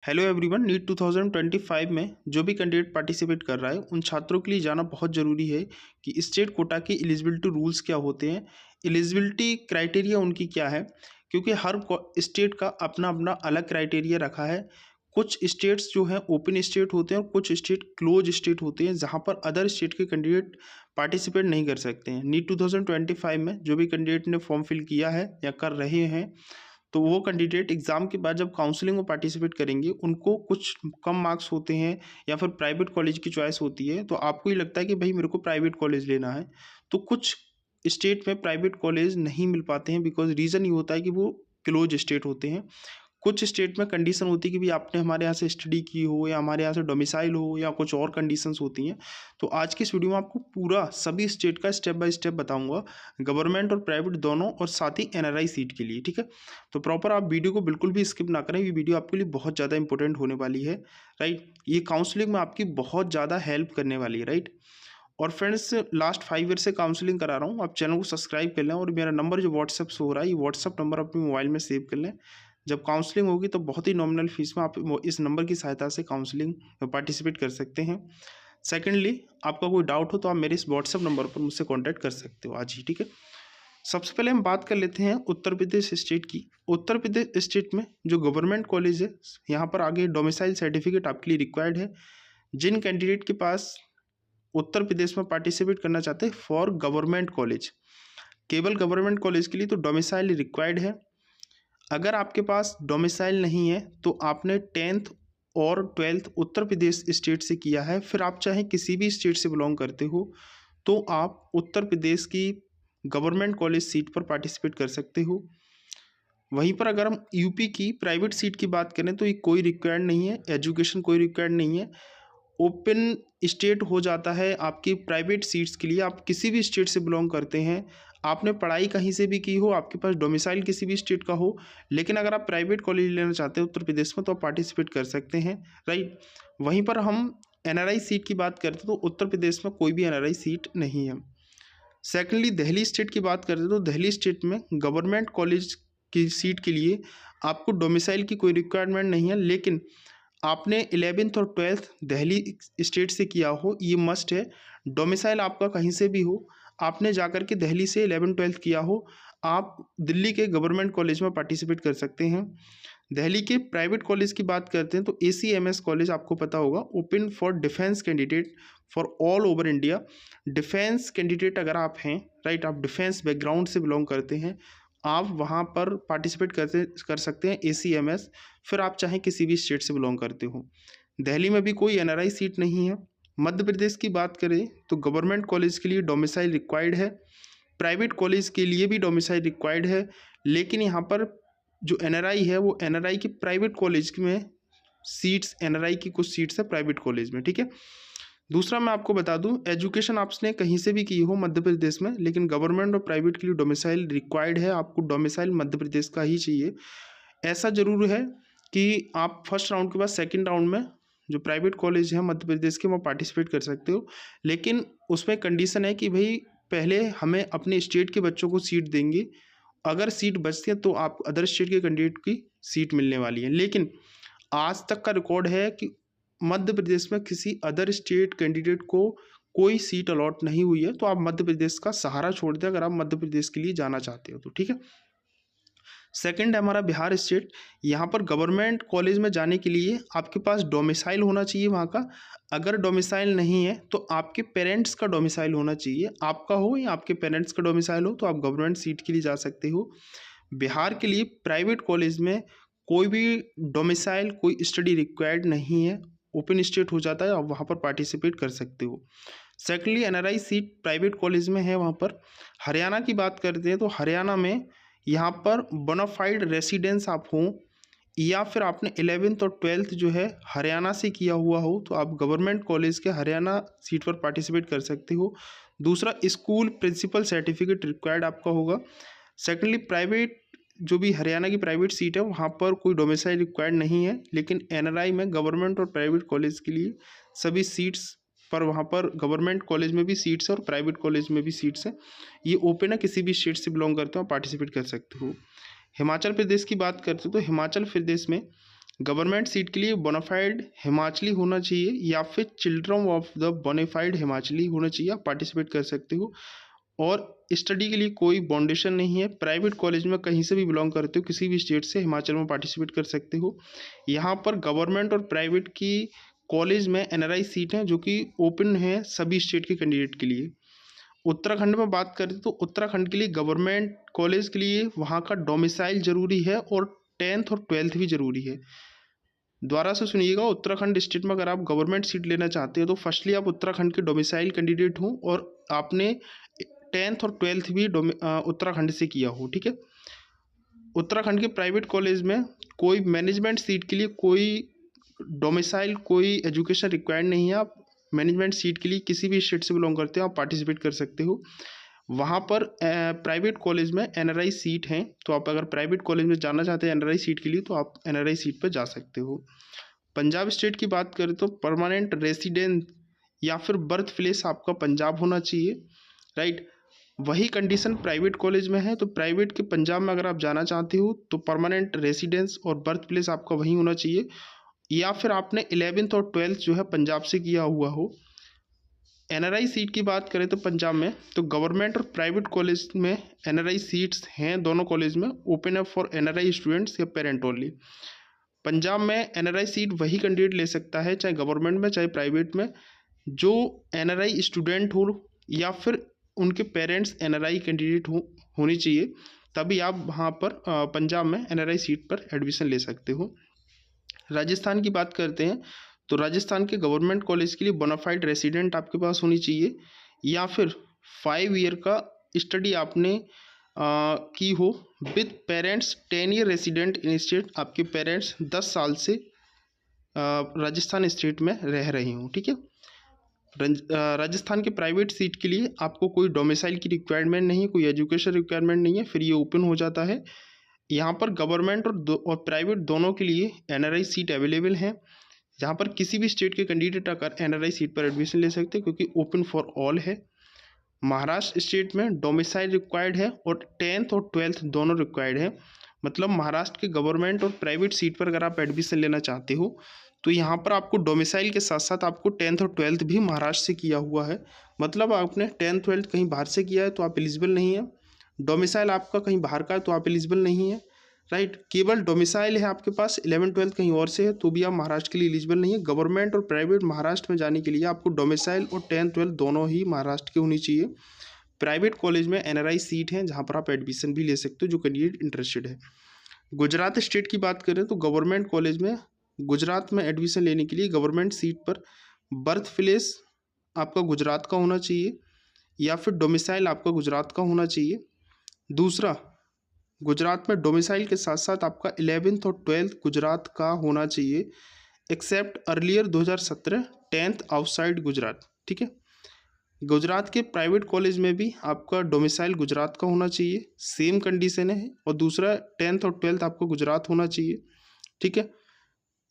Hello everyone, NEET 2025 में जो भी कैंडिडेट पार्टिसिपेट कर रहा है उन छात्रों के लिए जाना बहुत ज़रूरी है कि स्टेट कोटा के एलिजिबिलिटी रूल्स क्या होते हैं, एलिजिबिलिटी क्राइटेरिया उनकी क्या है। क्योंकि हर स्टेट का अपना अपना अलग क्राइटेरिया रखा है। कुछ स्टेट्स जो हैं ओपन स्टेट होते हैं और कुछ स्टेट क्लोज स्टेट होते हैं जहाँ पर अदर स्टेट के कैंडिडेट पार्टिसिपेट नहीं कर सकते हैं। नीट 2025 में जो भी कैंडिडेट ने फॉर्म फिल किया है या कर रहे हैं, तो वो कैंडिडेट एग्ज़ाम के बाद जब काउंसलिंग में पार्टिसिपेट करेंगे उनको कुछ कम मार्क्स होते हैं या फिर प्राइवेट कॉलेज की चॉइस होती है। तो आपको ये लगता है कि भाई मेरे को प्राइवेट कॉलेज लेना है, तो कुछ स्टेट में प्राइवेट कॉलेज नहीं मिल पाते हैं। बिकॉज रीज़न ये होता है कि वो क्लोज स्टेट होते हैं। कुछ स्टेट में कंडीशन होती है कि भाई आपने हमारे यहाँ से स्टडी की हो या हमारे यहाँ से डोमिसाइल हो या कुछ और कंडीशंस होती हैं। तो आज की इस वीडियो में आपको पूरा सभी स्टेट का स्टेप बाय स्टेप बताऊंगा, गवर्नमेंट और प्राइवेट दोनों, और साथ ही एनआरआई सीट के लिए। ठीक है, तो प्रॉपर आप वीडियो को बिल्कुल भी स्किप ना करें, ये वीडियो आपके लिए बहुत ज़्यादा इंपॉर्टेंट होने वाली है। राइट, ये काउंसलिंग में आपकी बहुत ज़्यादा हेल्प करने वाली है। राइट, और फ्रेंड्स लास्ट 5 ईयर से काउंसलिंग करा रहा हूँ। आप चैनल को सब्सक्राइब कर लें और मेरा नंबर जो व्हाट्सएप से हो रहा है, ये व्हाट्सएप नंबर अपने मोबाइल में सेव कर लें। जब काउंसलिंग होगी तो बहुत ही नॉमिनल फीस में आप इस नंबर की सहायता से काउंसलिंग में पार्टिसिपेट कर सकते हैं। सेकेंडली, आपका कोई डाउट हो तो आप मेरे इस व्हाट्सएप नंबर पर मुझसे कॉन्टैक्ट कर सकते हो आज ही। ठीक है, सबसे पहले हम बात कर लेते हैं उत्तर प्रदेश स्टेट की। उत्तर प्रदेश स्टेट में जो गवर्नमेंट कॉलेज है, यहाँ पर आगे डोमिसाइल सर्टिफिकेट आपके लिए रिक्वायर्ड है। जिन कैंडिडेट के पास उत्तर प्रदेश में पार्टिसिपेट करना चाहते हैं फॉर गवर्नमेंट कॉलेज, केवल गवर्नमेंट कॉलेज के लिए तो डोमिसाइल रिक्वायर्ड है। अगर आपके पास डोमिसाइल नहीं है तो आपने 10th और 12th उत्तर प्रदेश स्टेट से किया है, फिर आप चाहे किसी भी स्टेट से बिलोंग करते हो तो आप उत्तर प्रदेश की गवर्नमेंट कॉलेज सीट पर पार्टिसिपेट कर सकते हो। वहीं पर अगर हम यूपी की प्राइवेट सीट की बात करें तो ये कोई रिक्वायर्ड नहीं है, एजुकेशन कोई रिक्वायर्ड नहीं है। ओपन स्टेट हो जाता है आपकी प्राइवेट सीट्स के लिए। आप किसी भी स्टेट से बिलोंग करते हैं, आपने पढ़ाई कहीं से भी की हो, आपके पास डोमिसाइल किसी भी स्टेट का हो, लेकिन अगर आप प्राइवेट कॉलेज लेना चाहते हैं उत्तर प्रदेश में तो आप पार्टिसिपेट कर सकते हैं। राइट, वहीं पर हम एनआरआई सीट की बात करते हैं तो उत्तर प्रदेश में कोई भी एनआरआई सीट नहीं है। सेकेंडली, दिल्ली स्टेट की बात करते हैं तो दिल्ली स्टेट में गवर्नमेंट कॉलेज की सीट के लिए आपको डोमिसाइल की कोई रिक्वायरमेंट नहीं है, लेकिन आपने 11th और 12th दिल्ली स्टेट से किया हो, ये मस्ट है। डोमिसाइल आपका कहीं से भी हो, आपने जाकर के दिल्ली से 11th-12th किया हो, आप दिल्ली के गवर्नमेंट कॉलेज में पार्टिसिपेट कर सकते हैं। दिल्ली के प्राइवेट कॉलेज की बात करते हैं तो ACMS कॉलेज आपको पता होगा, open for defence candidate for all over India. Defence candidate अगर आप हैं, राइट, आप डिफेंस बैकग्राउंड से बिलोंग करते हैं, आप वहाँ पर पार्टिसिपेट कर सकते हैं ACMS। फिर आप चाहे किसी भी स्टेट से बिलोंग करते हो। दिल्ली में भी कोई एनआरआई सीट नहीं है। मध्य प्रदेश की बात करें तो गवर्नमेंट कॉलेज के लिए डोमिसाइल रिक्वायर्ड है, प्राइवेट कॉलेज के लिए भी डोमिसाइल रिक्वायर्ड है, लेकिन यहाँ पर जो एनआरआई है वो एनआरआई की प्राइवेट कॉलेज में सीट्स, एनआरआई की कुछ सीट्स है प्राइवेट कॉलेज में। ठीक है, दूसरा मैं आपको बता दूं, एजुकेशन आपने कहीं से भी की हो मध्य प्रदेश में, लेकिन गवर्नमेंट और प्राइवेट के लिए डोमिसाइल रिक्वायर्ड है। आपको डोमिसाइल मध्य प्रदेश का ही चाहिए। ऐसा जरूर है कि आप फर्स्ट राउंड के बाद सेकंड राउंड में जो प्राइवेट कॉलेज है मध्य प्रदेश के, वो पार्टिसिपेट कर सकते हो, लेकिन उसमें कंडीशन है कि भाई पहले हमें अपने स्टेट के बच्चों को सीट देंगे। अगर सीट बचती है तो आप अदर स्टेट के कैंडिडेट की सीट मिलने वाली है। लेकिन आज तक का रिकॉर्ड है कि मध्य प्रदेश में किसी अदर स्टेट कैंडिडेट को कोई सीट अलॉट नहीं हुई है। तो आप मध्य प्रदेश का सहारा छोड़ दें अगर आप मध्य प्रदेश के लिए जाना चाहते हो तो। ठीक है, सेकंड है हमारा बिहार स्टेट। यहाँ पर गवर्नमेंट कॉलेज में जाने के लिए आपके पास डोमिसाइल होना चाहिए वहाँ का। अगर डोमिसाइल नहीं है तो आपके पेरेंट्स का डोमिसाइल होना चाहिए, आपका हो या आपके पेरेंट्स का डोमिसाइल हो, तो आप गवर्नमेंट सीट के लिए जा सकते हो। बिहार के लिए प्राइवेट कॉलेज में कोई भी डोमिसाइल, कोई स्टडी रिक्वायर्ड नहीं है, ओपन स्टेट हो जाता है, आप वहाँ पर पार्टिसिपेट कर सकते हो। Secondly, NRI seat private college में है वहाँ पर। हरियाणा की बात करते हैं तो हरियाणा में यहाँ पर बोनाफाइड रेसिडेंस आप हों या फिर आपने 11th और 12th जो है हरियाणा से किया हुआ हो, तो आप गवर्नमेंट कॉलेज के हरियाणा सीट पर पार्टिसिपेट कर सकते हो। दूसरा, स्कूल प्रिंसिपल सर्टिफिकेट रिक्वायर्ड आपका होगा। सेकेंडली, प्राइवेट जो भी हरियाणा की प्राइवेट सीट है वहाँ पर कोई डोमिसाइल रिक्वायर्ड नहीं है, लेकिन एनआरआई में गवर्नमेंट और प्राइवेट कॉलेज के लिए सभी सीट्स पर, वहाँ पर गवर्नमेंट कॉलेज में भी सीट्स है और प्राइवेट कॉलेज में भी सीट्स है। ये ओपन है, किसी भी स्टेट से बिलोंग करते हो पार्टिसिपेट कर सकते हो। हिमाचल प्रदेश की बात करते हो तो हिमाचल प्रदेश में गवर्नमेंट सीट के लिए बोनाफाइड हिमाचली होना चाहिए या फिर children of the bonafide Himachali होना चाहिए, आप पार्टिसिपेट कर सकते हो। और स्टडी के लिए कोई बाउंडेशन नहीं है, प्राइवेट कॉलेज में कहीं से भी बिलोंग करते हो, किसी भी स्टेट से हिमाचल में पार्टिसिपेट कर सकते हो। यहाँ पर गवर्नमेंट और प्राइवेट की कॉलेज में एनआरआई सीट हैं जो कि ओपन है सभी स्टेट के कैंडिडेट के लिए। उत्तराखंड में बात करें तो उत्तराखंड के लिए गवर्नमेंट कॉलेज के लिए वहाँ का डोमिसाइल जरूरी है और 10th और 12th भी जरूरी है। दोबारा से सुनिएगा, उत्तराखंड स्टेट में अगर आप गवर्नमेंट सीट लेना चाहते हो तो फर्स्टली आप उत्तराखंड के डोमिसाइल कैंडिडेट हो और आपने 10th और 12th भी उत्तराखंड से किया हो, ठीक है। उत्तराखंड के प्राइवेट कॉलेज में कोई मैनेजमेंट सीट के लिए कोई डोमिसाइल कोई एजुकेशन रिक्वायर्ड नहीं है। आप मैनेजमेंट सीट के लिए किसी भी स्टेट से बिलोंग करते हो आप पार्टिसिपेट कर सकते हो। वहाँ पर प्राइवेट कॉलेज में एनआरआई सीट हैं, तो आप अगर प्राइवेट कॉलेज में जाना चाहते हैं एनआरआई सीट के लिए तो आप एनआरआई सीट पर जा सकते हो। पंजाब स्टेट की बात करें तो परमानेंट रेसिडेंट या फिर बर्थ प्लेस आपका पंजाब होना चाहिए, राइट। वही कंडीशन प्राइवेट कॉलेज में है, तो प्राइवेट के पंजाब में अगर आप जाना चाहते हो तो परमानेंट रेसिडेंस और बर्थ प्लेस आपका वहीं होना चाहिए, या फिर आपने 11th और 12th जो है पंजाब से किया हुआ हो। एनआरआई सीट की बात करें तो पंजाब में तो गवर्नमेंट और प्राइवेट कॉलेज में एनआरआई सीट्स हैं, दोनों कॉलेज में ओपन है फॉर एनआरआई स्टूडेंट्स या पेरेंट ओनली। पंजाब में एनआरआई सीट वही कैंडिडेट ले सकता है, चाहे गवर्नमेंट में चाहे प्राइवेट में, जो एनआरआई स्टूडेंट हो या फिर उनके पेरेंट्स एनआरआई कैंडिडेट होनी चाहिए, तभी आप वहाँ पर पंजाब में एनआरआई सीट पर एडमिशन ले सकते हो। राजस्थान की बात करते हैं तो राजस्थान के गवर्नमेंट कॉलेज के लिए बोनाफाइड रेसिडेंट आपके पास होनी चाहिए या फिर 5 ईयर का स्टडी आपने की हो with parents 10 year resident in state, आपके पेरेंट्स 10 साल से राजस्थान स्टेट में रह रहे हों, ठीक है। राजस्थान के प्राइवेट सीट के लिए आपको कोई डोमिसाइल की रिक्वायरमेंट नहीं है, कोई एजुकेशन रिक्वायरमेंट नहीं है, फिर ये ओपन हो जाता है। यहाँ पर गवर्नमेंट और प्राइवेट दोनों के लिए एनआरआई सीट अवेलेबल है, जहाँ पर किसी भी स्टेट के कैंडिडेट आकर एनआरआई सीट पर एडमिशन ले सकते हैं क्योंकि ओपन फॉर ऑल है। महाराष्ट्र स्टेट में डोमिसाइल रिक्वायर्ड है और 10th और 12th दोनों रिक्वायर्ड है। मतलब महाराष्ट्र के गवर्नमेंट और प्राइवेट सीट पर अगर आप एडमिशन लेना चाहते हो तो यहाँ पर आपको डोमिसाइल के साथ साथ आपको 10th और 12th भी महाराष्ट्र से किया हुआ है। मतलब आपने 10th 12th कहीं बाहर से किया है तो आप एलिजिबल नहीं है, डोमिसाइल आपका कहीं बाहर का है तो आप एलिजिबल नहीं है, राइट। केवल डोमिसाइल है आपके पास 11th 12th कहीं और से है तो भी आप महाराष्ट्र के लिए एलिजिबल नहीं है। गवर्नमेंट और प्राइवेट महाराष्ट्र में जाने के लिए आपको डोमिसाइल और 10th 12th दोनों ही महाराष्ट्र की होनी चाहिए। प्राइवेट कॉलेज में एनआरआई सीट है जहाँ पर आप एडमिशन भी ले सकते हो जो कैंडिडेट इंटरेस्टेड है। गुजरात स्टेट की बात करें तो गवर्नमेंट कॉलेज में गुजरात में एडमिशन लेने के लिए गवर्नमेंट सीट पर बर्थ प्लेस आपका गुजरात का होना चाहिए या फिर डोमिसाइल आपका गुजरात का होना चाहिए। दूसरा, गुजरात में डोमिसाइल के साथ साथ आपका 11th और 12th गुजरात का होना चाहिए, accept earlier 2017 10th outside Gujarat, ठीक है। गुजरात के प्राइवेट कॉलेज में भी आपका डोमिसाइल गुजरात का होना चाहिए, सेम कंडीशन है। और दूसरा 10th और 12th आपको गुजरात होना चाहिए, ठीक है।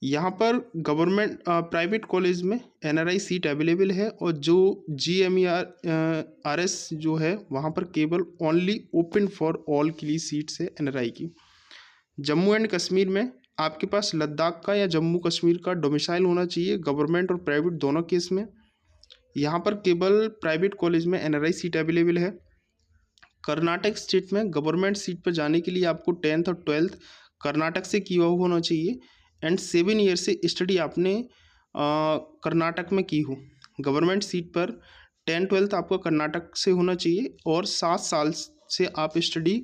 यहाँ पर गवर्नमेंट प्राइवेट कॉलेज में एनआरआई सीट अवेलेबल है और जो GMERS जो है वहाँ पर केवल ओनली ओपन फॉर ऑल के लिए सीट्स है एनआरआई की। जम्मू एंड कश्मीर में आपके पास लद्दाख का या जम्मू कश्मीर का डोमिसाइल होना चाहिए, गवर्नमेंट और प्राइवेट दोनों केस में। यहाँ पर केवल प्राइवेट कॉलेज में एनआरआई सीट अवेलेबल है। कर्नाटक स्टेट में गवर्नमेंट सीट पर जाने के लिए आपको 10th और 12th कर्नाटक से किया हुआ होना चाहिए एंड 7 ईयर से स्टडी आपने कर्नाटक में की हो। गवर्नमेंट सीट पर 10th 12th आपका कर्नाटक से होना चाहिए और 7 साल से आप स्टडी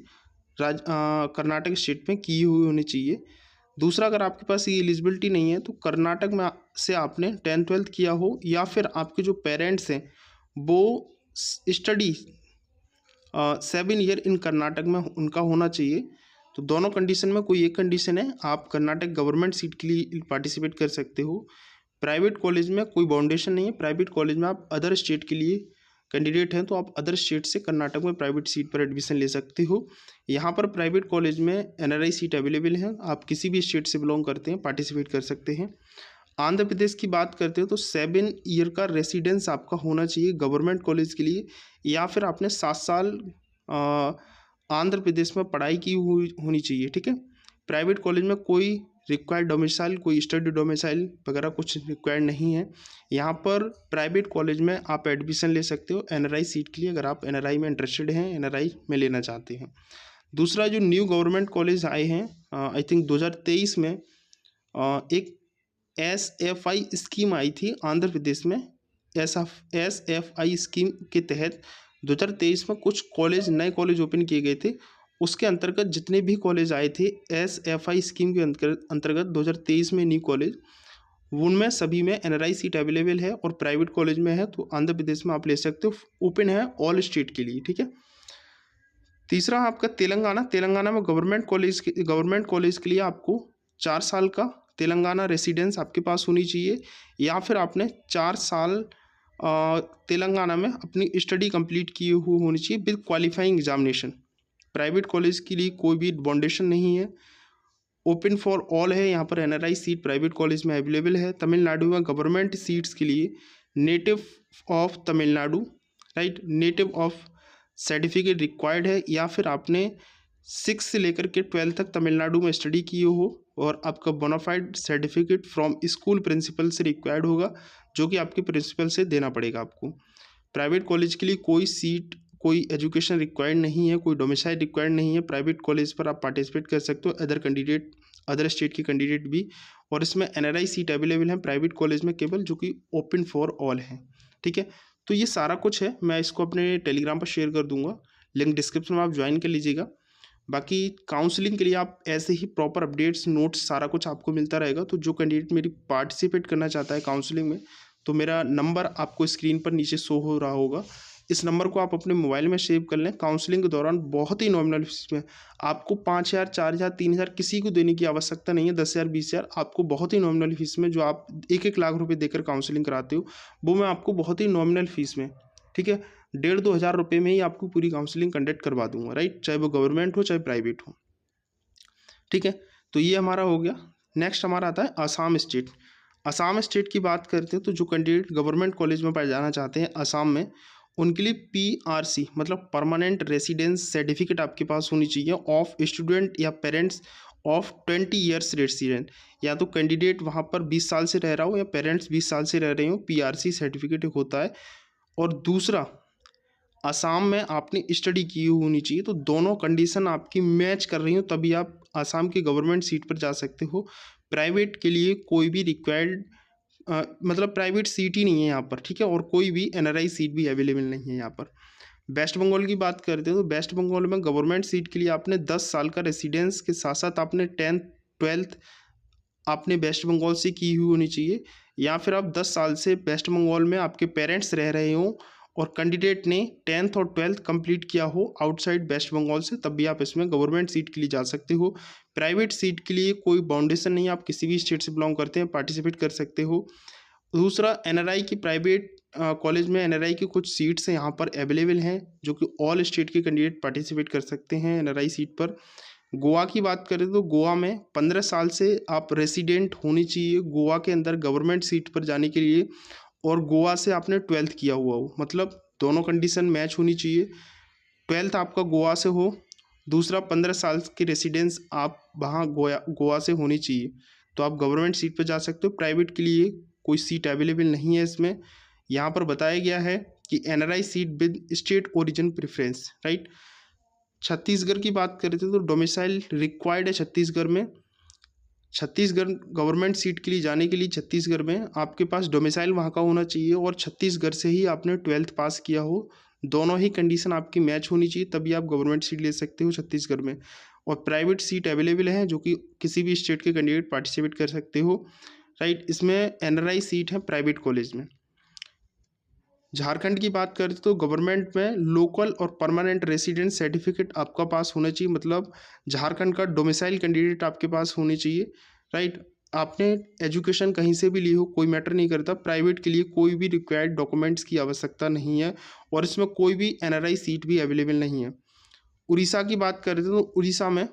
कर्नाटक स्टेट में की हुई होनी चाहिए। दूसरा, अगर आपके पास ये एलिजिबिलिटी नहीं है तो कर्नाटक में से आपने 10th 12th किया हो या फिर आपके जो पेरेंट्स हैं वो स्टडी 7 ईयर इन कर्नाटक में उनका होना चाहिए। तो दोनों कंडीशन में कोई एक कंडीशन है, आप कर्नाटक गवर्नमेंट सीट के लिए पार्टिसिपेट कर सकते हो। प्राइवेट कॉलेज में कोई बाउंडेशन नहीं है, प्राइवेट कॉलेज में आप अदर स्टेट के लिए कैंडिडेट हैं तो आप अदर स्टेट से कर्नाटक में प्राइवेट सीट पर एडमिशन ले सकते हो। यहाँ पर प्राइवेट कॉलेज में एनआरआई सीट अवेलेबल है, आप किसी भी स्टेट से बिलोंग करते हैं पार्टिसिपेट कर सकते हैं। आंध्र प्रदेश की बात करते हो तो 7 ईयर का रेसिडेंस आपका होना चाहिए गवर्नमेंट कॉलेज के लिए, या फिर आपने 7 साल आंध्र प्रदेश में पढ़ाई की हुई होनी चाहिए, ठीक है। प्राइवेट कॉलेज में कोई रिक्वायर्ड डोमिसाइल, कोई स्टडी डोमिसाइल वगैरह कुछ रिक्वायर्ड नहीं है। यहाँ पर प्राइवेट कॉलेज में आप एडमिशन ले सकते हो एनआरआई सीट के लिए, अगर आप एनआरआई में इंटरेस्टेड हैं, एनआरआई में लेना चाहते हैं। दूसरा जो न्यू गवर्नमेंट कॉलेज आए हैं, आई थिंक 2023 में एक SFI स्कीम आई थी आंध्र प्रदेश में। SFI स्कीम के तहत 2023 में कुछ कॉलेज, नए कॉलेज ओपन किए गए थे। उसके अंतर्गत जितने भी कॉलेज आए थे SFI स्कीम के अंतर्गत 2023 में न्यू कॉलेज, उनमें सभी में एनआरआई सीट अवेलेबल है और प्राइवेट कॉलेज में है, तो आंध्र प्रदेश में आप ले सकते हो, ओपन है ऑल स्टेट के लिए, ठीक है। तीसरा आपका तेलंगाना में गवर्नमेंट कॉलेज के लिए आपको 4 साल का तेलंगाना रेसिडेंस आपके पास होनी चाहिए, या फिर आपने 4 साल तेलंगाना में अपनी स्टडी कंप्लीट की हुई होनी चाहिए with qualifying examination. Private college के लिए कोई भी बाउंडेशन नहीं है, ओपन फॉर ऑल है। यहाँ पर एनआरआई सीट प्राइवेट कॉलेज में अवेलेबल है। तमिलनाडु में गवर्नमेंट सीट्स के लिए native of Tamil Nadu, right, native of certificate required है, या फिर आपने 6 से लेकर के 12 तक तमिलनाडु में स्टडी किए हो और आपका bonafide certificate from school principal से रिक्वायर्ड होगा, जो कि आपके प्रिंसिपल से देना पड़ेगा आपको। प्राइवेट कॉलेज के लिए कोई सीट, कोई एजुकेशन रिक्वायर्ड नहीं है, कोई डोमिसाइल रिक्वायर्ड नहीं है। प्राइवेट कॉलेज पर आप पार्टिसिपेट कर सकते हो, अदर स्टेट के कैंडिडेट भी, और इसमें एनआरआई सीट अवेलेबल है प्राइवेट कॉलेज में केवल, जो कि ओपन फॉर ऑल है, ठीक है। तो ये सारा कुछ है, मैं इसको अपने टेलीग्राम पर शेयर कर दूंगा, लिंक डिस्क्रिप्शन में आप ज्वाइन कर लीजिएगा। बाकी काउंसलिंग के लिए आप ऐसे ही प्रॉपर अपडेट्स, नोट्स, सारा कुछ आपको मिलता रहेगा। तो जो कैंडिडेट मेरी पार्टिसिपेट करना चाहता है काउंसलिंग में, तो मेरा नंबर आपको स्क्रीन पर नीचे शो हो रहा होगा, इस नंबर को आप अपने मोबाइल में सेव कर लें। काउंसलिंग के दौरान बहुत ही नॉमिनल फीस में आपको 5,000, 4,000, 3,000 किसी को देने की आवश्यकता नहीं है। 10,000, 20,000 आपको बहुत ही नॉमिनल फीस में, जो आप 1-1 लाख रुपए देकर काउंसलिंग कराते हो, वो मैं आपको बहुत ही नॉमिनल फीस में, ठीक है, 1,500-2 हज़ार रुपये में ही आपको पूरी काउंसलिंग कंडक्ट करवा दूंगा, राइट, चाहे वो गवर्नमेंट हो चाहे प्राइवेट हो, ठीक है। तो ये हमारा हो गया। नेक्स्ट हमारा आता है आसाम स्टेट। आसाम स्टेट की बात करते हैं तो जो कैंडिडेट गवर्नमेंट कॉलेज में पढ़ जाना चाहते हैं आसाम में, उनके लिए PRC मतलब परमानेंट रेसिडेंस सर्टिफिकेट आपके पास होनी चाहिए ऑफ स्टूडेंट या पेरेंट्स ऑफ 20 ईयर्स रेसिडेंट। या तो कैंडिडेट वहाँ पर 20 साल से रह रहा हो या पेरेंट्स 20 साल से रह रहे हो, PRC सर्टिफिकेट होता है। और दूसरा, आसाम में आपने स्टडी की होनी चाहिए। तो दोनों कंडीशन आपकी मैच कर रही हो तभी आप आसाम की गवर्नमेंट सीट पर जा सकते हो। प्राइवेट के लिए कोई भी रिक्वायर्ड मतलब प्राइवेट सीट ही नहीं है यहाँ पर, ठीक है, और कोई भी एनआरआई सीट भी अवेलेबल नहीं है यहाँ पर। वेस्ट बंगाल की बात करते हैं तो वेस्ट बंगाल में गवर्नमेंट सीट के लिए आपने 10 साल का रेसिडेंस के साथ साथ आपने 10th 12th आपने वेस्ट बंगाल से की हुई होनी चाहिए, या फिर आप 10 साल से वेस्ट बंगाल में आपके पेरेंट्स रह रहे हो और कैंडिडेट ने 10th और 12th कंप्लीट किया हो आउटसाइड वेस्ट बंगाल से, तब भी आप इसमें गवर्नमेंट सीट के लिए जा सकते हो। प्राइवेट सीट के लिए कोई बाउंडेशन नहीं है, आप किसी भी स्टेट से बिलोंग करते हैं पार्टिसिपेट कर सकते हो। दूसरा, एनआरआई की प्राइवेट कॉलेज में एनआरआई की कुछ सीट्स यहाँ पर अवेलेबल हैं, जो कि ऑल स्टेट के कैंडिडेट पार्टिसिपेट कर सकते हैं एनआरआई सीट पर। गोवा की बात करें तो गोवा में 15 साल से आप रेसिडेंट होनी चाहिए गोवा के अंदर गवर्नमेंट सीट पर जाने के लिए, और गोवा से आपने 12th किया हुआ हो, मतलब दोनों कंडीशन मैच होनी चाहिए। 12th आपका गोवा से हो, दूसरा 15 साल की रेसिडेंस आप वहाँ गोवा से होनी चाहिए, तो आप गवर्नमेंट सीट पर जा सकते हो। प्राइवेट के लिए कोई सीट अवेलेबल नहीं है इसमें। यहाँ पर बताया गया है कि NRI seat with state origin preference, right. Chhattisgarh की बात करें तो डोमिसाइल रिक्वायर्ड है छत्तीसगढ़ में। छत्तीसगढ़ गवर्नमेंट सीट के लिए जाने के लिए छत्तीसगढ़ में आपके पास डोमिसाइल वहाँ का होना चाहिए और छत्तीसगढ़ से ही आपने 12th पास किया हो। दोनों ही कंडीशन आपकी मैच होनी चाहिए तभी आप गवर्नमेंट सीट ले सकते हो छत्तीसगढ़ में। और प्राइवेट सीट अवेलेबल है जो कि किसी भी स्टेट के कैंडिडेट पार्टिसिपेट कर सकते हो, राइट। इसमें एनआरआई सीट है प्राइवेट कॉलेज में। झारखंड की बात करें तो गवर्नमेंट में लोकल और परमानेंट रेसिडेंट सर्टिफिकेट आपका पास होना चाहिए, मतलब झारखंड का डोमिसाइल कैंडिडेट आपके पास होनी चाहिए, राइट। आपने एजुकेशन कहीं से भी ली हो कोई मैटर नहीं करता। प्राइवेट के लिए कोई भी रिक्वायर्ड डॉक्यूमेंट्स की आवश्यकता नहीं है और इसमें कोई भी एनआरआई सीट भी अवेलेबल नहीं है। उड़ीसा की बात करें तो उड़ीसा में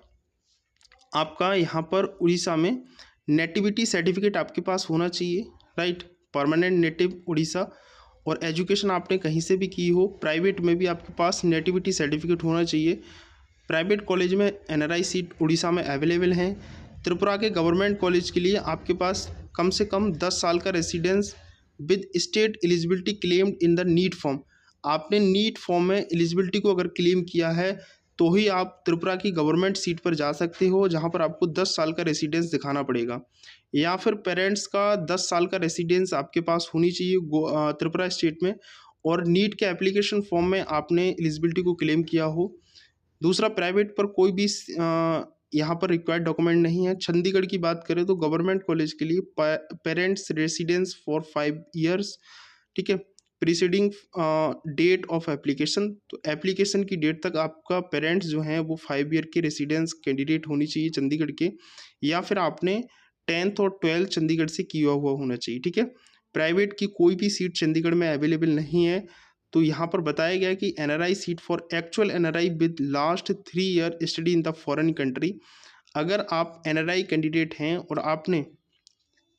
आपका यहाँ पर उड़ीसा में नेटिविटी सर्टिफिकेट आपके पास होना चाहिए, राइट, परमानेंट नेटिव उड़ीसा। और एजुकेशन आपने कहीं से भी की हो, प्राइवेट में भी आपके पास नेटिविटी सर्टिफिकेट होना चाहिए। प्राइवेट कॉलेज में एनआरआई सीट उड़ीसा में अवेलेबल हैं। त्रिपुरा के गवर्नमेंट कॉलेज के लिए आपके पास कम से कम 10 साल का residence with state eligibility claimed in the NEET form. आपने नीट फॉर्म में एलिजिबिलिटी को अगर क्लेम किया है तो ही आप त्रिपुरा की गवर्नमेंट सीट पर जा सकते हो, जहां पर आपको 10 साल का रेसिडेंस दिखाना पड़ेगा, या फिर पेरेंट्स का 10 साल का रेसिडेंस आपके पास होनी चाहिए त्रिपुरा स्टेट में, और नीट के एप्लीकेशन फॉर्म में आपने एलिजिबिलिटी को क्लेम किया हो। दूसरा, प्राइवेट पर कोई भी यहाँ पर रिक्वायर्ड डॉक्यूमेंट नहीं है। चंडीगढ़ की बात करें तो गवर्नमेंट कॉलेज के लिए पेरेंट्स रेसिडेंस फॉर 5 ईयर्स, ठीक है, प्रीसीडिंग डेट ऑफ एप्लीकेशन। तो एप्लीकेशन की डेट तक आपका पेरेंट्स जो हैं वो 5 ईयर के रेसिडेंस कैंडिडेट होनी चाहिए चंडीगढ़ के, या फिर आपने 10th और 12th चंडीगढ़ से किया हुआ होना चाहिए, ठीक है। प्राइवेट की कोई भी सीट चंडीगढ़ में अवेलेबल नहीं है। तो यहाँ पर बताया गया कि NRI seat for actual NRI with last 3 year study in the foreign country. अगर आप एनआरआई कैंडिडेट हैं और आपने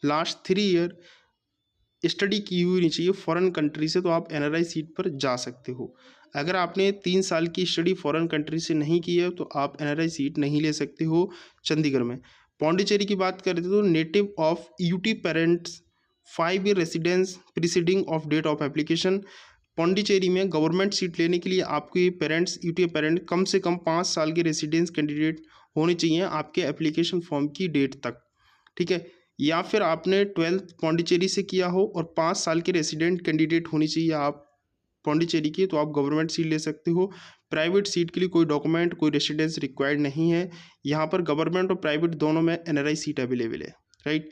लास्ट 3 ईयर स्टडी की हुई नहीं चाहिए फॉरेन कंट्री से, तो आप एनआरआई सीट पर जा सकते हो। अगर आपने 3 साल की स्टडी फॉरेन कंट्री से नहीं की है तो आप एनआरआई सीट नहीं ले सकते हो चंडीगढ़ में। पौंडीचेरी की बात करें तो native of UT parents 5 year residence preceding of date of application. Pondicherry में गवर्नमेंट सीट लेने के लिए आपके पेरेंट्स यूटी पेरेंट कम से कम 5 साल के रेसिडेंस कैंडिडेट होने चाहिए आपके एप्लीकेशन फॉर्म की डेट तक, ठीक है। या फिर आपने 12th पौंडीचेरी से किया हो और 5 साल के रेसिडेंट कैंडिडेट होनी चाहिए आप पौंडीचेरी की, तो आप गवर्नमेंट सीट ले सकते हो। प्राइवेट सीट के लिए कोई डॉक्यूमेंट, कोई रेसिडेंस रिक्वायर्ड नहीं है। यहाँ पर गवर्नमेंट और प्राइवेट दोनों में एनआरआई सीट अवेलेबल है, राइट।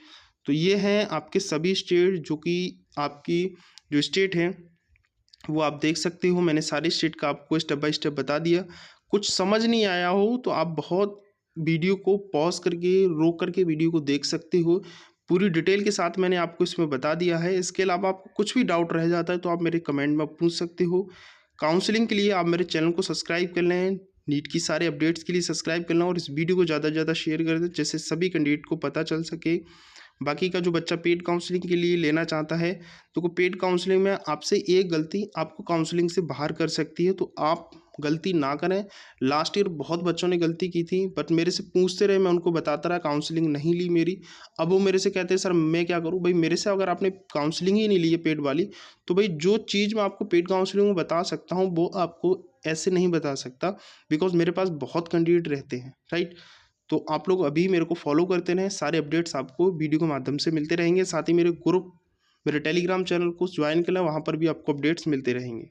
तो ये हैं आपके सभी स्टेट, जो कि आपकी जो स्टेट हैं वो आप देख सकते हो। मैंने सारे स्टेट का आपको स्टेप बाय स्टेप बता दिया। कुछ समझ नहीं आया हो तो आप बहुत वीडियो को पॉज करके, रोक करके वीडियो को देख सकते हो। पूरी डिटेल के साथ मैंने आपको इसमें बता दिया है। इसके अलावा आपको कुछ भी डाउट रह जाता है तो आप मेरे कमेंट में पूछ सकते हो। काउंसलिंग के लिए आप मेरे चैनल को सब्सक्राइब कर लें, नीट की सारे अपडेट्स के लिए सब्सक्राइब कर लें, और इस वीडियो को ज़्यादा से ज़्यादा शेयर कर दें जिससे सभी कैंडिडेट को पता चल सके। बाकी का जो बच्चा पेड काउंसलिंग के लिए लेना चाहता है तो पेड काउंसलिंग में आपसे एक गलती आपको काउंसलिंग से बाहर कर सकती है, तो आप गलती ना करें। लास्ट ईयर बहुत बच्चों ने गलती की थी, बट मेरे से पूछते रहे, मैं उनको बताता रहा, काउंसलिंग नहीं ली मेरी। अब वो मेरे से कहते हैं सर मैं क्या करूं। भाई मेरे से अगर आपने काउंसलिंग ही नहीं ली है पेड वाली, तो भाई जो चीज़ मैं आपको पेड काउंसलिंग में बता सकता हूँ वो आपको ऐसे नहीं बता सकता, बिकॉज मेरे पास बहुत कैंडिडेट रहते हैं, राइट। तो आप लोग अभी मेरे को फॉलो करते रहें, सारे अपडेट्स आपको वीडियो के माध्यम से मिलते रहेंगे। साथ ही मेरे ग्रुप, मेरे टेलीग्राम चैनल को ज्वाइन कर लें, वहाँ पर भी आपको अपडेट्स मिलते रहेंगे।